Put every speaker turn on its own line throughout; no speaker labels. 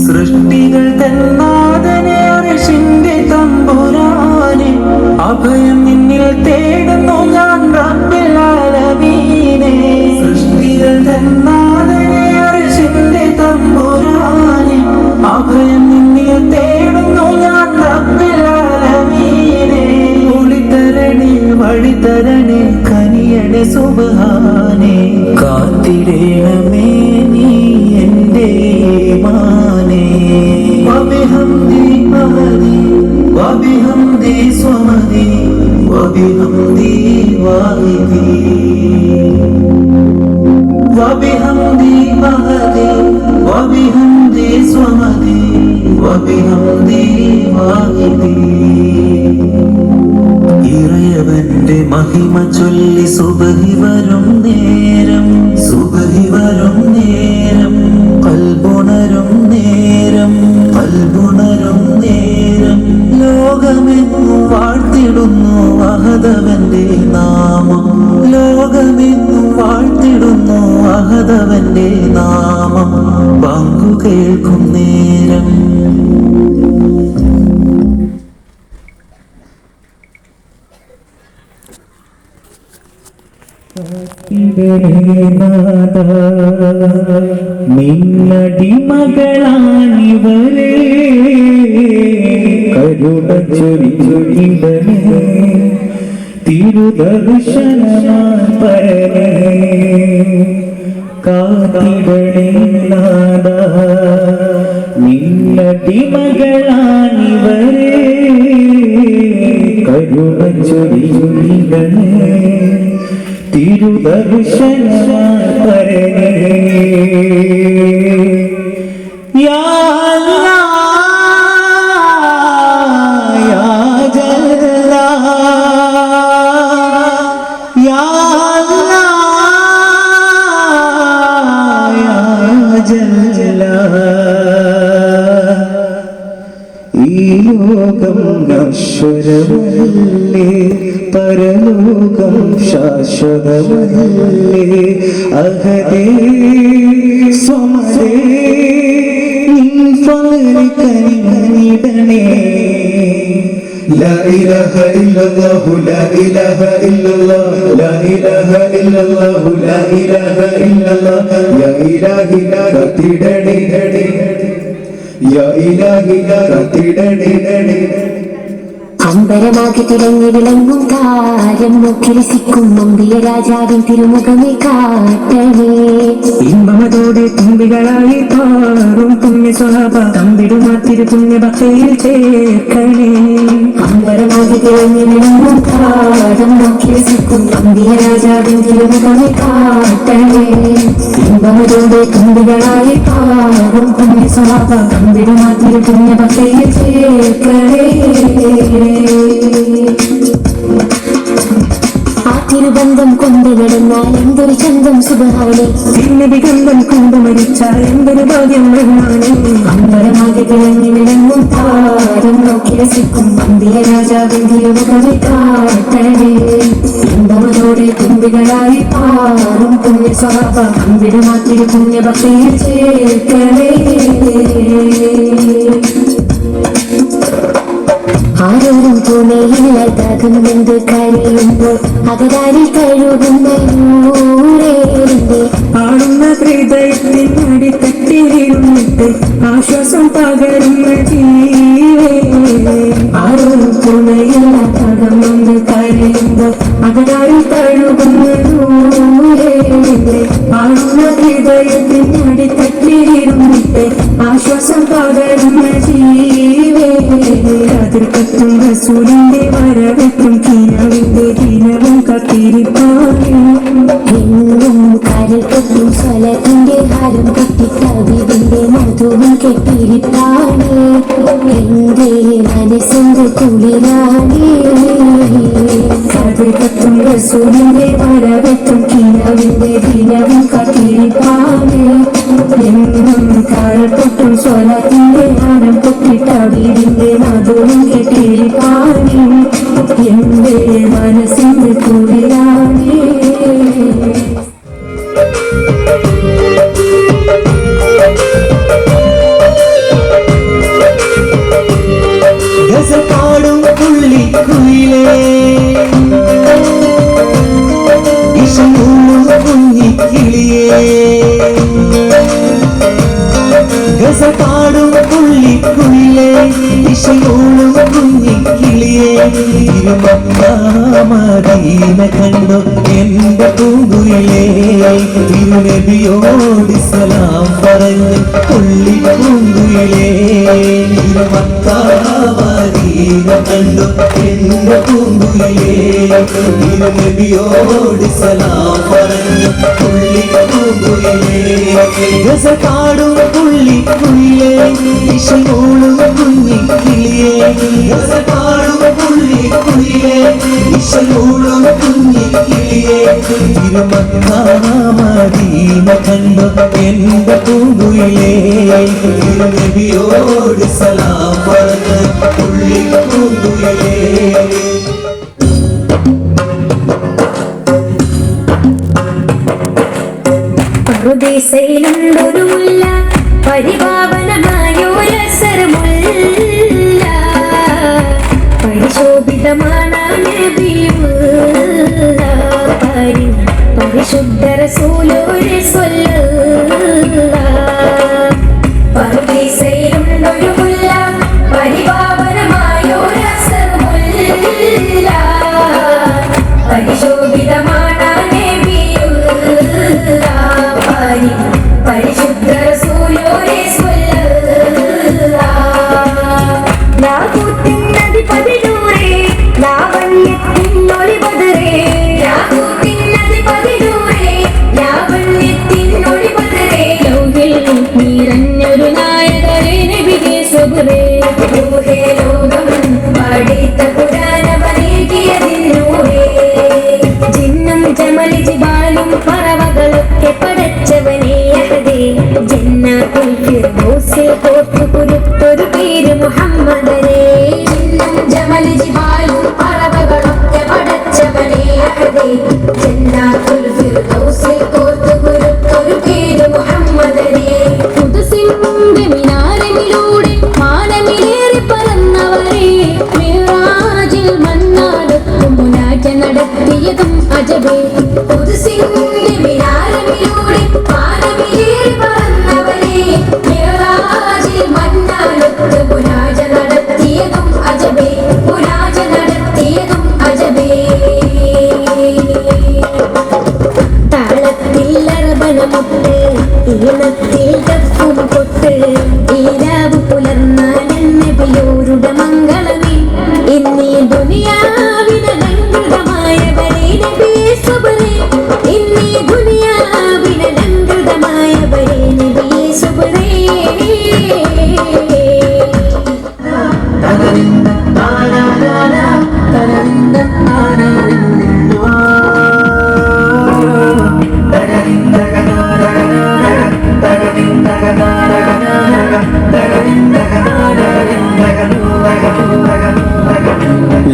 സൃഷ്ടികൾ തന്നാദനെ അർശിന്റെ തമ്പുരാനെ അഭയം നിന്നിൽ തേടുന്നു ഞാൻ റബ്ബുൽ ആലമീനെ. സൃഷ്ടികൾ തന്നാദനെ അർശിന്റെ തമ്പുരാനെ അഭയം നിന്നിൽ തേടുന്നു ഞാൻ റബ്ബുൽ ആലമീനെ. ഒളിതരണേ വഴിതരണേ കനിയണേ സുബ്ഹാനേ. കാത്തിടേണമേ നീ എൻ്റെ ഈമാനെ. വബിഹംദി അഹദി വബിഹംദി സ്വമദി വബിഹംദി വാഹിദി. വബിഹംദി അഹദി വബിഹംദി സ്വമദി വബിഹംദി വാഹിദി. ഇറയവന്റെ മഹിമ ചൊല്ലി സുബ്ഹി വരും നേരം, സുബ്ഹി വരും നേരം, ഖൽബുണരും നേരം, ഖൽബുണരും നേരം. ലോകമെങ്ങും വാഴ്ത്തിടുന്നു അഹദവന്റെ നാമം, ലോകമെങ്ങും വാഴ്ത്തിടുന്നു അഹദവന്റെ നാമം. പങ്കു കേൾക്കും നേരം
നിന്നടിമകളാണിവരെ കരുണ ചൊരിടണേ. തിരുദർശനമായി പരനേ കാത്തിടണേ നാദ. നിന്നടിമകളാണിവരെ കരുണ ചൊരിടണേ. തിരുദർശനമായി പരനേ. യാ അല്ലാഹ് യാ ജല്ലാഹ് യാ അല്ലാഹ് യാ ജല്ലാഹ്. ഈ ലോകം നശ്വരമല്ലേ, പരലോകം ശാശ്വതമല്ലേ. അഹദേ സ്വമദേ നിൻ ഫളി കനിടണേ. ലാ ഇലാഹ ഇല്ലല്ലാഹു ലാ ഇലാഹ ഇല്ലല്ലാഹ് ലാ ഇലാഹ ഇല്ലല്ലാഹു ലാ ഇലാഹ ഇല്ലല്ലാഹ്. യാ ഇലാഹി കാത്തിടണേ, യാ ഇലാഹി കാത്തിടണേ.
അമ്പരമാകെ തിളങ്ങി വിളങ്ങും കാര്യം നോക്കിരസിക്കും നമ്പിയ രാജാവിൻ തിരുമുഖമേ കാട്ടണേ.
ഇമ്പമതോടെ തുമ്പികളായി പാറും പുണ്യ സ്വഹാബ തമ്പിടുമാ തിരു പുണ്യ ഭക്തിയിൽ ചേർക്കണേ.
അമ്പരമാകെ തിളങ്ങി വിളങ്ങും കാര്യം നോക്കിരസിക്കും നമ്പിയ രാജാവിൻ തിരുമുഖമേ കാട്ടണേ. ഇമ്പമതോടെ തുമ്പികളായി പാറും പുണ്യ സ്വഹാബ തമ്പിടുമാ തിരു പുണ്യ ഭക്തിയിൽ ചേർക്കണേ. ആ തിരുബന്ധം കൊണ്ടു നടന്നാൽ എന്തൊരു ചന്തം സുബ്ഹാനേ.
തിരുനബിഗന്ധം കൊണ്ടു മരിച്ചാൽ എന്തൊരു ഭാഗ്യം റഹ്മാനേ.
അമ്പരമാകെ തിളങ്ങി വിളങ്ങും താരം നോക്കി രസിക്കും അമ്പിയ രാജാവിൻ തിരുമുഖമേ കാട്ടണേ. ഇമ്പമതോടെ തുമ്പികളായി പാറും പുണ്യ സ്വഹാബ അമ്പിടുമാ തിരു പുണ്യ ഭക്തിയിൽ ചേർക്കണേ. ആരോരും തുണയില്ല തകമെന്ത് കരയുമ്പോൾ അകതാരിൽ കഴുകുന്ന ൂരേറിന്റെ
ആടുന്ന ഹൃദയത്തിൻ അടിത്തട്ടിലിരുന്നിട്ട് ആശ്വാസം പകരുന്ന ജീവേ.
ആരോരും തുണയില്ല തകമെന്ത് കരയുമ്പോൾ അകതാരിൽ കഴുകുന്ന ൂരേറിന്റെ
ആടുന്ന ഹൃദയത്തിൻ അടിത്തട്ടിലിരുന്നിട്ട് ആശ്വാസം പകരുന്ന ജീവേ. അതിർക്കത്തും റസൂലിന്റെ വരവെത്തും കിനാവിന്റെ ദിനവും കത്തിരിപ്പാനും
കരൽ കെട്ടും സ്വലത്തിന്റെ ഹാരം കെട്ടി കവിതിന്റെ മധുവും കെട്ടിരിപ്പാണ്. എന്റെ മനസ്സിന്റെ കുളിരാണ്.
അതിർക്കത്തും റസൂലിന്റെ വരവെത്തും കിനാവിന്റെ ദിനവും കത്തിരിപ്പാനും കരൽ കെട്ടും സ്വലത്തിന്റെ ഹാരം പൊക്കിട്ട വീടിന്റെ മധുരം കെട്ടിരി പാടി എന്റെ മനസ്സിന്റെ കുളിരാണി
പാടും പുള്ളി കുയിലേ ഇഷമൂളും കുഞ്ഞി കിളിയേ പാടും പുള്ളി കുയിലേ ഇഷമൂളും കുഞ്ഞി കിളിയേ മദീന കണ്ടു എന്റെ പൂങ്കുയിലേ തിരുനബിയോട് സലാം പറഞ്ഞ് പുള്ളി പൂങ്കുയിലേ മദീന കണ്ടു എന്റെ പൂങ്കുയിലേ തിരുനബിയോട് സലാം പറഞ്ഞ് പുള്ളി പൂങ്കുയിലേ പാടും പുള്ളി കുയിലേ ഇഷമൂളും കുഞ്ഞി കിളിയേ പാടും പുള്ളി കുയിലേ ഇഷമൂളും കുഞ്ഞി കിളിയേ തിരുമദീന കണ്ടു എന്റെ പൂങ്കുയിലേ തിരുനബിയോട് സലാം പറഞ്ഞ് പുള്ളി പൂങ്കുയിലേ
പറുദീസയിലുണ്ടൊരു മുല്ല പരിപാവനമായൊരസരമുല്ല പരിശോഭിതമാണ് നബിയുള്ള പരിശുദ്ധ റസൂലുള്ളാഹി സ്വല്ലല്ലാഹ് പറുദീസയിലുണ്ടൊരു മുല്ല പരിപാവനമായൊരസരമുല്ല പരിശോഭിതമാണ് പരിശുദ്ധ റസൂലുള്ളാഹി സ്വല്ലല്ലാഹ് ലാഹൂത്തിൻ അധിപതിനൂറേ ലാവണ്യത്തിനൊളിപതരേ ലാഹൂത്തിൻ അധിപതിനൂറേ ലാവണ്യത്തിനൊളിപതരേ ലോകിൽ നിറഞ്ഞൊരു നായകരേ നബിയേ സ്വബറേ റൂഹേ ലോകം പഠിത്ത ഖുർആനവനീകിയതിനൂറേ ജിന്നും ജമലി ജിബാലും പറവകളൊക്കെ പടച്ചവനേ ജന്നാത്തുൽ ഫിർദൗസിൽ കോർത്തുകുരുത്തൊരു പേര് മുഹമ്മദരേ ജിന്നും ജമൽ ജിബാലും പറവകളൊക്കെ പടച്ചവനേ ജന്നാത്തുൽ ഫിർദൗസിൽ കോർത്തുകുരുത്തൊരു പേര് മുഹമ്മദരേ ഖുദ്സിന്റെ മിനാരമിലൂടെ മാനമിലേറി പറന്നവരേ മിറാജിൽ മന്നാടത്തും മുനാജ നടത്തിയതും അജബേ ഖുദ്സിന്റെ മിനാരമിലൂടെ മാനമിലേറി പറന്നവരേ മിറാജിൽ മന്നാടത്തും മുനാജ നടത്തിയതും അജബേ മുനാജ നടത്തിയതും അജബേ താളത്തിൽ അറബനമുട്ട് ഈണത്തിൽ ദഫും കൊട്ട് ഈരാവ് പുലർന്നാൽ നബിയോരുടെ മംഗളമേ ഇന്നീ ദുനിയാവിനലങ്കൃതമായവരേ നബിയേ സ്വബറേ ഇന്നീ ദുനിയാവിനലങ്കൃതമായവരേ നബിയേ സ്വബറേ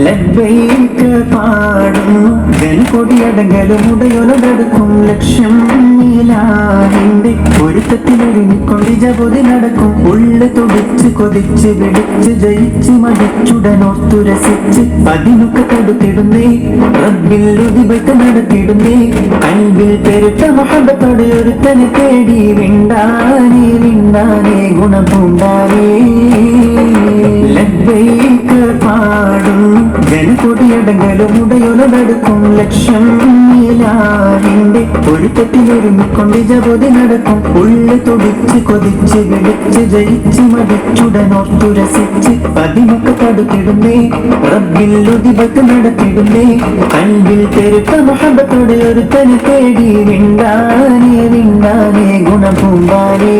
ലബ്ബൈക പാടും ജനകൊടിയടങ്ങലും ഉടയൊലടക്കും ലക്ഷ്യം നീലാവിന്റെ ഒരുക്കത്തിലൊരുങ്ങിക്കൊണ്ട് ജപതി നടക്കും ഉള്ളു തുടിച്ച് കൊതിച്ച് വെടിച്ച് ജയിച്ച് മതിച്ചുടനോർത്തു രസിച്ച് അതിനൊക്കെ തടുത്തിടുന്നേ റബ്ബിൽ ഉദിബത്ത് നടത്തിടുന്നേ കൽവിൽ പെരുത്ത മഹബത്തോടെ ഒരുത്തനെ തേടി വിണ്ടാനേ വിണ്ടാനേ ഗുണപൂണ്ടാനേ ലബ്ബൈക പാടും ജനകൊടിയടങ്ങലും ഉടയൊലടക്കും ലക്ഷ്യം നീലാവിന്റെ ഒരുക്കത്തിലൊരുങ്ങിക്കൊണ്ട് ജപതി നടക്കും ഉള്ളു തുടിച്ച് കൊതിച്ച് വെടിച്ച് ജയിച്ച് മതിച്ചുടനോർത്തു രസിച്ച് അതിനൊക്കെ തടുത്തിടുന്നേ റബ്ബിൽ ഉദിബത്ത് നടത്തിടുന്നേ കൽവിൽ പെരുത്ത മഹബത്തോടെ ഒരുത്തനെ തേടി വിണ്ടാനേ വിണ്ടാനേ ഗുണപൂണ്ടാനേ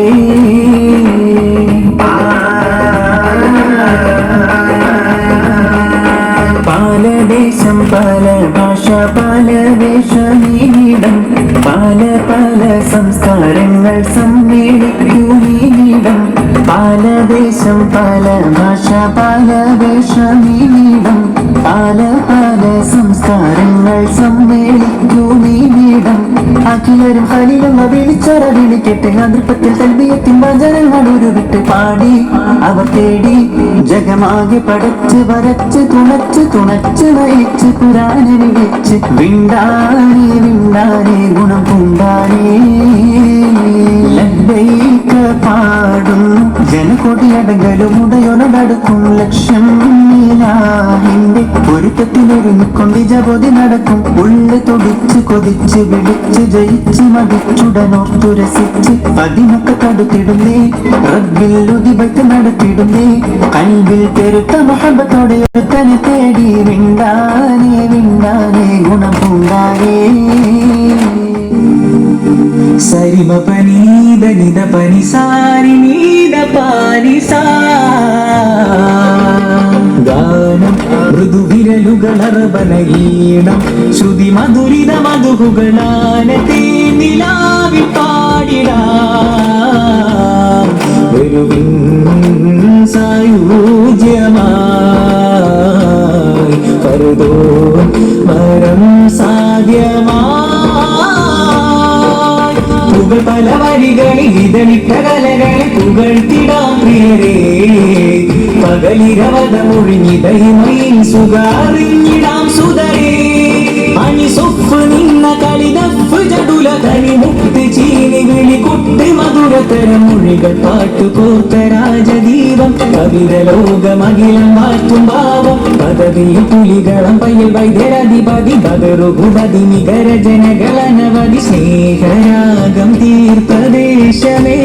പാലദേശം പല ഭാഷ പല വേഷമീടം പല പല സംസ്കാരങ്ങൾ സമ്മേളിക്കൂടം പാലദേശ ദേശം പല ഭാഷ പല വേഷമീടം പല പല സംസ്കാരങ്ങൾ സമ്മേളിക്കുമീടം അഖിലരും ഖലീലുള്ള വിളിച്ചറ വിളിക്കട്ടെ നൃത്തത്തിൽ തൽബിയത്തിൻ വചനങ്ങൾ ഉരുവിട്ട് പാടി അവർ തേടി ജഗമാകെ പടച്ച് വരച്ച് തുണച്ച് നയിച്ച് ഖുർആനെ വിളിച്ച് വിണ്ടാനേ വിണ്ടാനേ ഗുണം പൂണ്ടാനേ ലബ്ബൈക പാടുന്നു ജനകൊടിയടങ്കലും ഉടയൊടടുക്കും ലക്ഷം നീലാഹിന്റെ പൊരുത്തത്തിലൊരുങ്ങിക്കൊണ്ട് ജപതി നടക്കും ഉള്ളു തൊടിച്ച് കൊതിച്ച് വിളിച്ച് ജയിച്ച് മതിച്ചുടനോർത്തു രസിച്ച് പതിനൊക്കെ തടുത്തിടുന്നേ റബ്ബിൽ ഉദിബത്ത് നടത്തിടുന്നേ കൽബിൽ പെരുത്ത മുഹബത്തോടെ ഒരുത്തനെ തേടി വിണ്ടാനേ ഗുണം പൂണ്ടാനേ
സരിമ പനീത നിത പനി സാരി നീത പാനി ഗാനം മൃദുവിരലുകളർബനഗീണം ശ്രുതി മധുരിത മധുഹുകളാനത്തെ നിലാവിൽ പാടിടാം വെറുവിൻ സായുജ്യമായി പരുതോ മരം സാധ്യമായി പല വരികളിൽ ഇതളിട്ട കലകളെ പുകഴ്ത്തിടാം പ്രിയരേ പകലിരവത മൊഴിഞ്ഞിതൈമയിൽ സുഖാറിഞ്ഞിടാം സുതരേ അണിസൊഫ് നിന്ന കളിതഫ് ജടുല തനി മുക്തി ചീനി വിളി കുട്ടി മധുരതരം മൊഴികൾ പാട്ടു കോർത്ത രാജദീപം കവിത ലോകമകിലം വാഴ്ത്തും ഭാവം പദവിയിൽ പുലികളം പയ്യൽ വൈദ്യരധിപതി ബദറുപതി നികര ജനകളനവധി സ്നേഹരാഗം തീർപ്പദേശമേ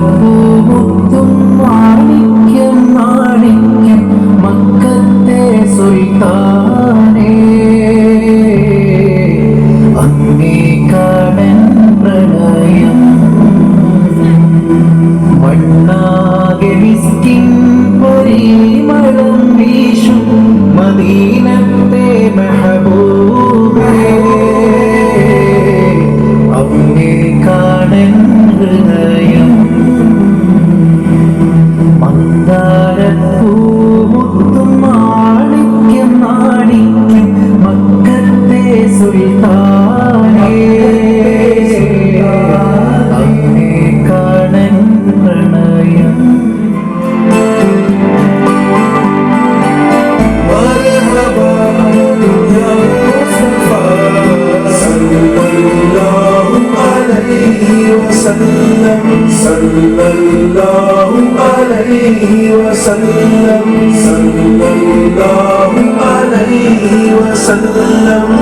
മന്ദാരപ്പൂമുത്തും മാണിക്യം മക്കത്തെ സുൽത്താനേ അങ്ങേ കാടൻ പ്രണയം മണ്ണാകെ മിസ്കിൻ പരിമളം വീശും മദീനത്തെ മെഹബൂബേ അങ്ങേ കാടൻ ഹൃദയം മന്ദാരപ്പൂമുത്തും മാണിക്യം മക്കത്തെ സുൽത്താനേ അങ്ങേ കാടൻ പ്രണയം
sallallahu alaihi wasallam